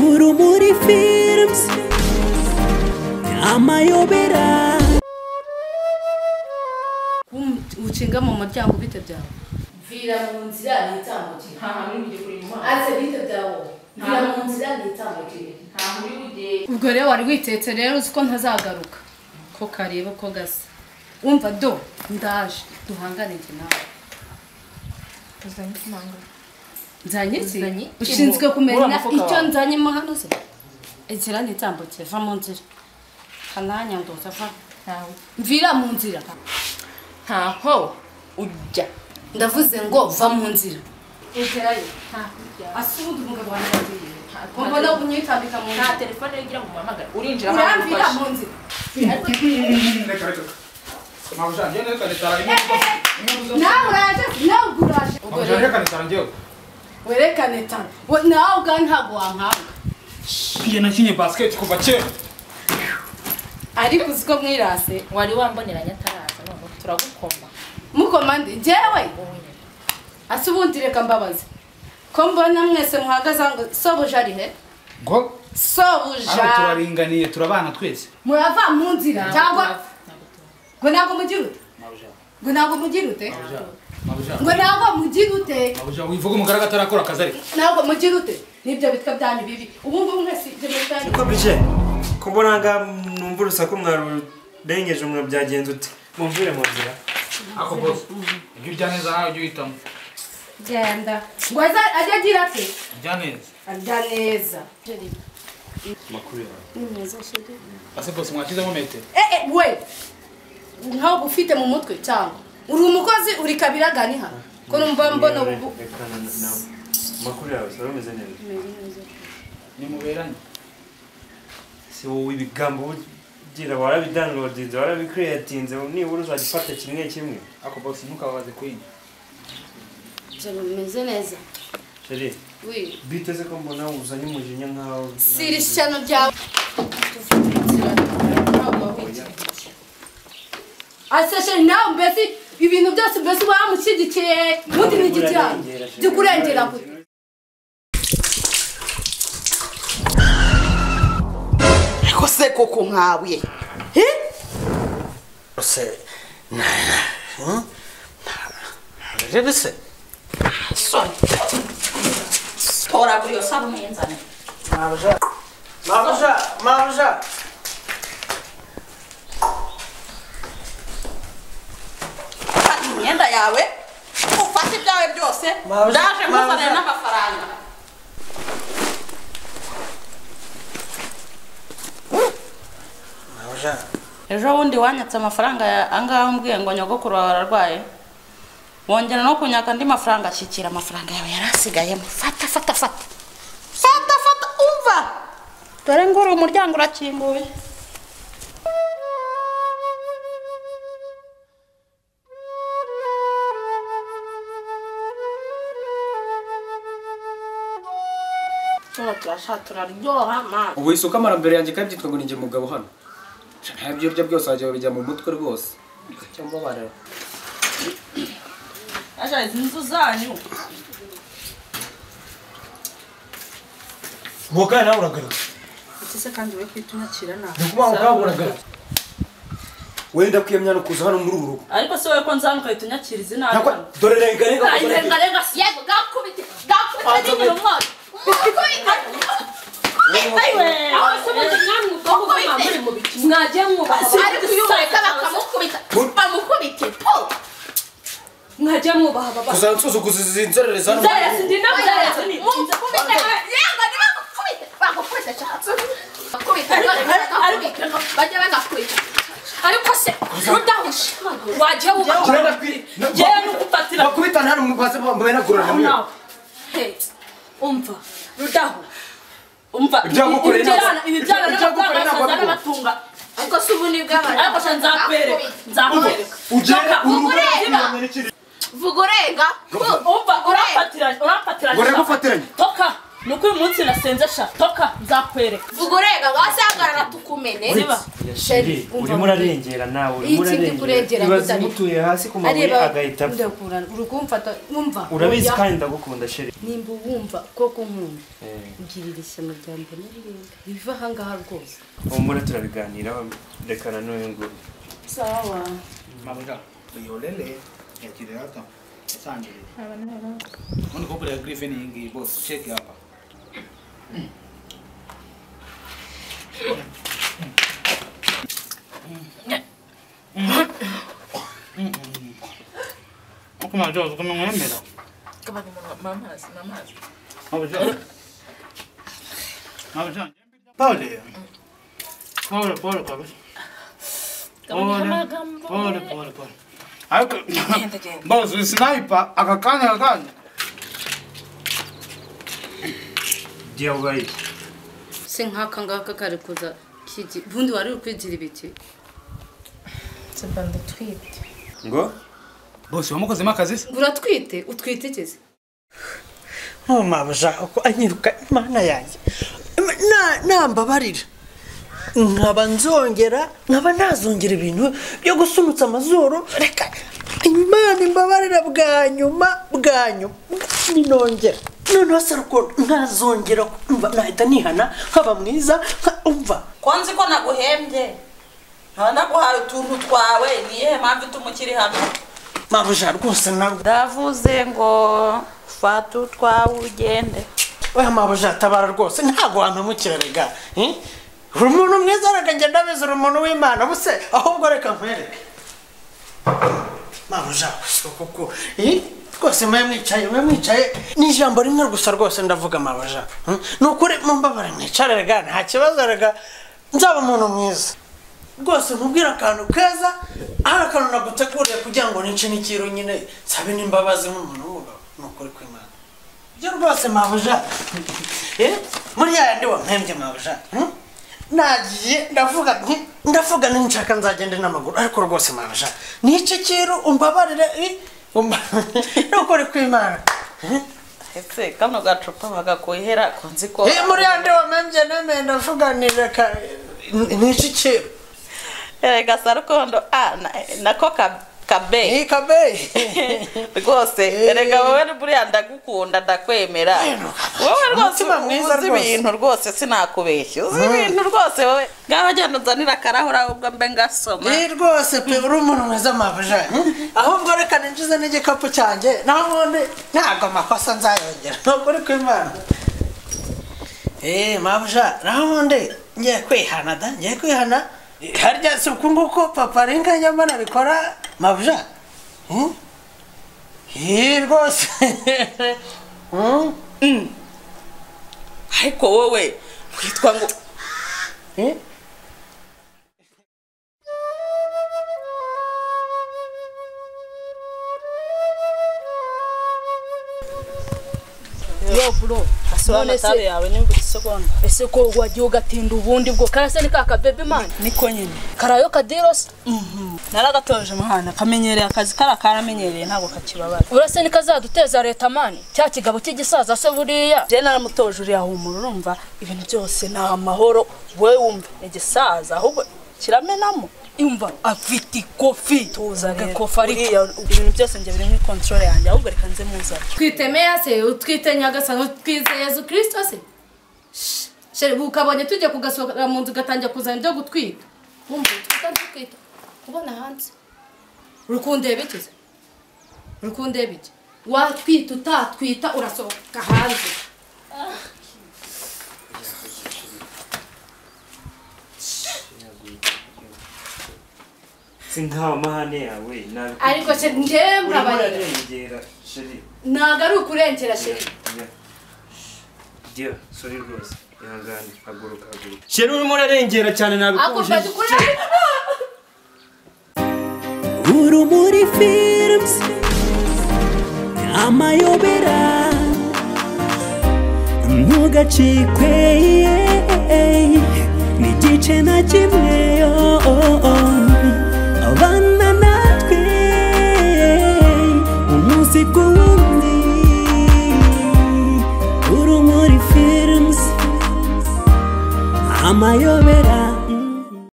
Urumuri Films amayobera ucinga mu muryango bite byawe vira mu nzira nitambuke nta hantu ujye kuri mu aze bite byawe vira mu nzira nitambuke nta muri ujye ubwo rero wari witetse rero uzi ko ntazagaruka ko kareba ko gasa wumva do ndaje duhangane njye nawe nzanye iki ushinzwe kumenya icyo nzanyemo hano se inzira nitambuke va mu nzira kananya ndoza va mvira mu nzira ntaho ujya ndavuze ngo va mu nzira interayo asubudu umugabo wanjye yagiye mbona unyitambika mu nta telefone yigira mu mamagara urinjira uramvira mu nzira nawe uraje nawe uraje werekane tano nawe ubwa ntabwo wankanga njye nakinye basket kuva kera ariko uziko mwirase wari wamboneranya ataraza none turagukoma mukomande njyewe ase ubundi reka mbabaze ko mbona mwese muhagaze ngo sobuja ari he ngo sobuja hano turaringaniye turabana twese murava mu nzira cyangwa ngo ntabwo mugira ute ngo ntabwo mugira ute ngo ntabwo mugira ute mabuja wivuga umugaraga atarakora akazi ariko ntabwo mugira ute nibyo bitwa byanyu bibi ubu ngubu mwese ibyo bitanye uko bije ko mbona nga numva urusaku mwarurengeje umwe byagenze ute mumvire mu nzira ako boss ibyo bya neza nawe ujye uhitamo genda ngo ajya agira ati bya neza arya neza makuru yawe ni meza shege ase boss mwakizemo metero we ntabwo ufite mu mutwe cyangwa uri umukozi uri kabiragani hano ko numva mbona ubu makuru yawe sara umeze neza ni muberanye si wowe ibigambo ugira warabidownloadinze warabicreatinze nibura uzagifata kimwe kimwe ako boss ntukababaze kwinyi cyane bimeze neza sheri oui biteze ko mbona uzanye umujinya nkaho siri ishyano ryawe aseshe nawe mbese ibintu byose mbese wamushyigikiye muti n'igiti yawe gikurengera kure ariko se koko nkawe se rebe se tora kuri yo sabune yenzane mabuja imyenda yawe ufate ibyawe byose ndaje muzanira n'amafaranga mabuja ejo bundi wanyatse amafaranga angahe umbwiye ngo nyogokuru wawe ararwaye wongera no kunyaka andi mafaranga ashyikira amafaranga yawe yarasigayemo fata umva dore ngo uri umuryango urakinguye turaryoha mama ubu isuka amara mbere yanjye kandi byitwa ngo ninjye mugabo hano ntabyo urya byose wajya babijya mu mutwe rwose cyangwa bareba aja izi nzu zanyu mwoka nawe uragaruka ese kandi we kwitunyakira nawe ndikuma mwoka uragaruka wenda kwiyemya no kuza hano muri uru rugo ariko se we ko nzanuka itunyakira izina hano dore renga yego gakubite nyine umwana ayiwe aho se muzi namwe ubwo muri mu biki mwagiye mwubaha ariko uyubaka bakamukubita bamukubite po mwagiye mwubaha baba kuzansuzuguza izi nzerereza hano nzerereza ndi namuzerereza ni mukubite yego ni bakubite cyatse bakubite bajya bagakubita ariko se rudahusha wagiye wubaha ngewe nukufatira bakubita hano mu baze bamenagurana mwe umva rudahu umva ibyagukoreye ibi byana n'amafaranga batunga ariko se ubu ni bw'abantu ariko se nzakwereka vuga urenga umva urampatiranye gore gufatiranye toka nuko uyu munsi nasenze shatoka nzakwereka Vugurega wasagarara tukumene niba sheri urimo urarengera nawe urimo urarengera ibaze mutuye hasi ku mabuye agahita urukumfata umva urabizi kandi ndagukunda sheri nimba wumva koko nkunda ngirira ishyano rya mbere n'ibindi biva ahangaha rwose umura turabiganiraho reka na none ngo sawa Mabuja uyolele yakire hata sanje mbona ko kuri griffin ingi boss check hapa Okuma jozo kuma ngembela kama ni mama Mabuja Paule kabisa Pole. Ayoko. Boss, sniper akakanya. Dia ubaye. Sinkaka ngaka kare kuza kiji. Bundi wari ukwigira ibiki? Sebanda twite. Ngo? Boss, wamukoze makazi? Uratwite, utwite kizi. Mabuja uko anyiruka imana yanjye nambabarira nkaba nzongera nkaba nazongera ibintu byo gusunutsa amazuru reka imana imbabarira bwa nyuma ninongera noneho se ruko nkazongera kumva nahita nihana nkaba mwiza umva kwanzi ko naguhembye naguhaye utuntu twawe niye mpamvu tumukiri hano Mabuja rwose ndavuze ngo fatu twawe ugende oya Mabuja tabara rwose ntago wampemukira rega umuntu mwiza araganje ndabizi umuntu w'Imana buse ahubwo reka nkwereke Mabuja koko rwose mwicaye ni ijambo rimwe gusa rwose ndavuga Mabuja nukuri mumbabare mwicare rega nta kibazo rega nzaba umuntu mwiza rwose mubwira akantu keza aha akantu naguteguriye kugira ngo nice n'ikiro nyine sabe n'imbabazi nk'umuntu w'umugabo nukuri kw'Imana byo rwose Mabuja muri yandi wampembye Mabuja nagiye ndavuga ninshaka nzagende n'amaguru ariko rwose Mabuja nice kiro umbabarire nukuri kw'Imana ese kano gacupa bagakuhera konzi ko muri yandi wampembye neme ndavuga nireka nice kiro gasa rukondo nako kabe rwose erega wowe buriya ndagukunda ndakwemera wowe rwose uzi ibintu rwose sinakubeshya uzi ibintu rwose wowe ngaho genda uzanira akarahura ahubwo mbe ngasoma rwose pe uri umuntu mwiza Mabuja ahubwo reka ninjize n'igikapu cyanjye nabundi ntabwo amakosa nzayongera nukuri kw'Imana Mabuja nabundi ngiye kwihana harya si uku nguko papa renga nyama nabikora Mabuja rwose ariko wowe witwa ngo Yo bro, none se yawe ni buri seconda ese ko wagiye ugatinda ubundi bwo karase ni kaka baby man niko nyine karayo kadiros naragatoje muhana kamenyereye akazi karamenyereye ntago kakibabara urase ni kazaduteza leta man cya kigabo cy'igisaza se buriya je naramutoje uri ahumura urumva ibintu byose na amahoro we wumva igisaza ahubwo kiramenamo imva afite kofi tuzaga kofi ari ibintu byose nge biri muri control yanjye ahubwo reka nze muzara twitemeye se utwite nyagasano twize Yesu Kristo se sheri bukabonye tujye kugasohora mu nzu gatangira kuzana ibyo gutwita wumva twita kubona hanze rukunde biki watwita utatwita urasohoka hanze sinka mahane yawe nabi ariko se ndemba bari sheri nagaru kurengera sheri dia sorry rwose ihangane haguruka sheri urimo urarengera cyane nabikuje Urumuri Films amayobera ntugacikwe n'igice na kimwe abana natwe umunsi ku wundi Urumuri Films amayobe